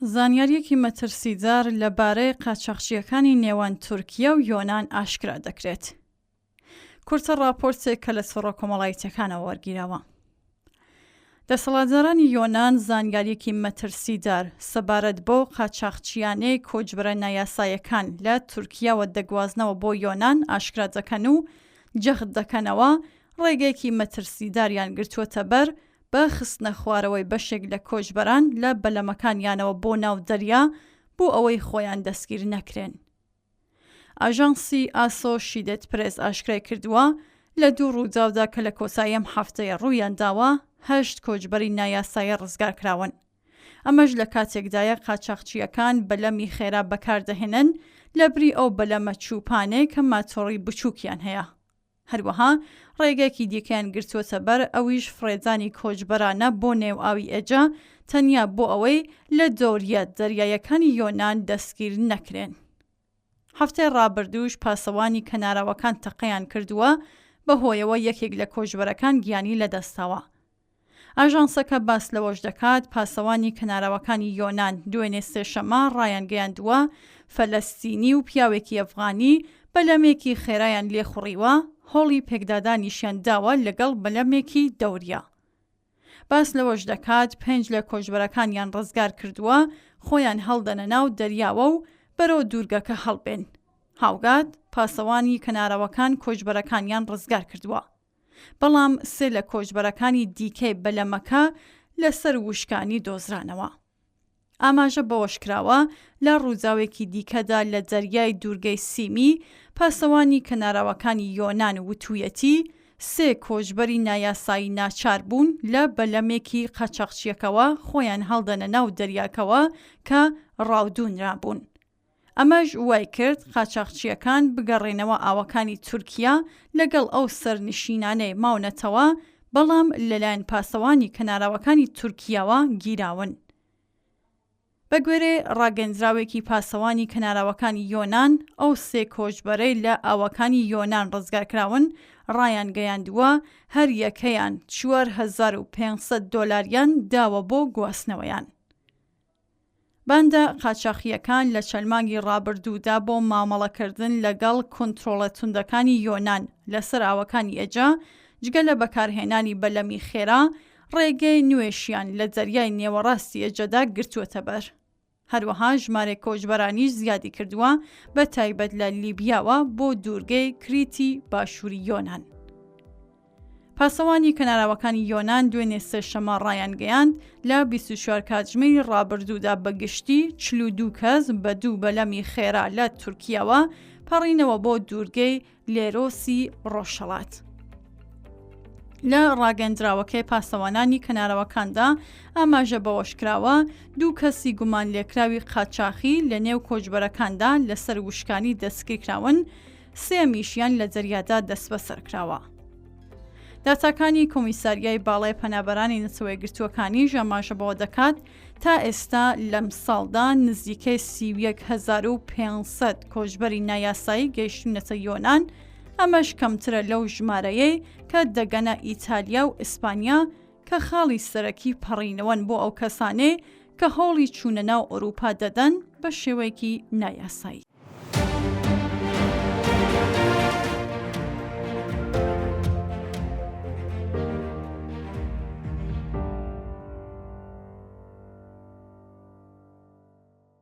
زانیاریەکی مەترسیدار لەبارەی قاچاقچیەکانی نێوان تورکیا و یۆنان ئاشکرا دەکرێت. کورتە راپۆرتێک کە لە سۆڕە کۆمەڵایەتیەکانەوە وەرگیراوە. دەسەڵاتدارانی یۆنان زانیاریەکی مەترسیدار سەبارەت بۆ قاچاقچیانەی کۆچبەرە نایاساییەکان لە تورکیاوە دەگوازنەوە بۆ یۆنان ئاشکرا دەکەن و جەخت دەکەنەوە ڕێگەیەکی مەترسیداریان گرتووەتە بەر بە خستنە خوارەوەی بەشێک لە کۆچبەران لە بەلەمەکانیانەوە بۆ ناو دەریا بۆ ئەوەی خۆیان دەستگیر نەکرێن. ئاژانسی ئاسۆشیدێت پرێس ئاشکرای کردووە لە دوو ڕووداودا کە لە کۆساییەم هەفتەیە ڕوویان داوە 8 کۆچبەری نایاسایی ڕزگار کراون. ئەمەش لە کاتێکدایە قاچاقچیەکان بەلەمی خێرا بەکاردەهێنن لە بری ئەو بەلەمە چوپانەی کە ماتۆڕی بچووکیان هەیە. هەروەها ڕێگەیەکی دیکەیان گرتووەتە بەر ئەویش فڕێدانی کۆچبەرانە بۆ نێو ئاوی ئێجا تەنیا بۆ ئەوەی لە دەوریە دەریایەکانی یۆنان دەستگیر نەکرێن. هەفتەی ڕابردووش پاسەوانی کەناراوەکان تەقەیان کردووە بەهۆیەوە یەکێک لە کۆچبەرەکان گیانی لەدەستاوە. ئاژانسەکە باس لەوەش دەکات پاسەوانی کەناراوەکانی یۆنان دوێنێ سێشەمە ڕایانگەیاندووە فەلەستینی و پیاوێکی ئەفغانی بەلەمێکی خێرایان لێخوڕیوە هۆڵی پێکدادانیشیان داوە لەگەڵ بەلەمێکی دەوریا. باس لەوەش دەکات 5 لە کۆچبەرەکانیان ڕزگار کردووە خۆیان هەڵدەنە ناو دەریاوە و بەرەو دوورگەکە هەڵبێن. هاوگات پاسەوانی کەناراوەکان کۆچبەرەکانیان ڕزگار کردووە. بەڵام 3 لە کۆچبەرەکانی دیکەی بەلەمەکە لەسەر وشکانی دۆزرانەوە. ئاماژە بەوەش کراوە لە ڕووداوێکی دیکەدا لە دەریای دوورگەی سیمی پاسەوانی کەناراوەکانی یۆنان وتویەتی 3 کۆچبەری نایاسایی ناچار بوون لە بەلەمێکی قاچاقچیەکەوە خۆیان هەڵدەنە ناو دەریاکەوە کە ڕاودوونرابوون. ئەمەش وای کرد قاچاقچیەکان بگەڕێنەوە ئاوەکانی تورکیا لەگەڵ ئەو سەرنشینانەی ماونەتەوە بەڵام لەلایەن پاسەوانی کەناراوەکانی تورکیاوە گیراون. بە گوێرێ ڕاگەنجراوێکی پاسەوانی کەناراوەکانی یۆنان ئەو 3 کۆچبەرەی لە ئاوەکانی یۆنان ڕزگارکراون ڕایان گەیاندووە هەر یەکەیان 4500 دۆلاریان داوە بۆ گواستنەوەیان. بەندە قاچاقیەکان لە چەلمانگی ڕابردوودا بۆ مامەڵەکردن لەگەڵ کۆنتڕۆڵە توندەکانی یۆنان لەسەر ئاوەکانی ئێجا جگە لە بەکارهێنانی بەلەمی خێرا ڕێگەی نوێشیان لە دەریای نێوەڕاستی ئێجەدا گرتووەتە بەر. هەروەها ژمارە کۆچبەرانیش زیادی کردووە بە تایبەت لە لیبیاوە بۆ دوورگەی کریتی باشووری یۆنان. پاسەوانی کەناراوەکانی یۆنان دوێنێ سێشەمە ڕایانگەیاند لە 24 کاتژمێری ڕابردوودا بەگشتی 42 کەس بە 2 بەلەمی خێرا لە تورکیاوە پەڕینەوە بۆ دوورگەی لێرۆسی ڕۆژهەڵات. لە ڕاگەندراوەکەی پاسەوانانی کەناراوەکاندا ئاماژە بەوەش کراوە 2 کەسی گومان لێکراوی قاچاقی لە نێو کۆچبەرەکاندا لەسەر وشکانی دەستگیرکراون 3 میشیان لە دەریادا دەست بەسەر کراوە. داتاکانی کۆمیساریای باڵای پەنابەرانی نەتەوەی گرتووەکانی ئاماژە بەوە دەکات تا ئێستا لەم ساڵدا نزیکەی 31500 کۆچبەری نایاسایی گەیشتونەتە یۆنان، ئەمەش کەمترە لەو ژمارەیەی کە دەگەنە ئیتالیا و ئیسپانیا کە خاڵی سەرەکی پەڕینەوەن بۆ ئەو کەسانەی کە هەوڵی چوونە ناو ئەوروپا دەدەن بە شێوەیەکی نایاسایی.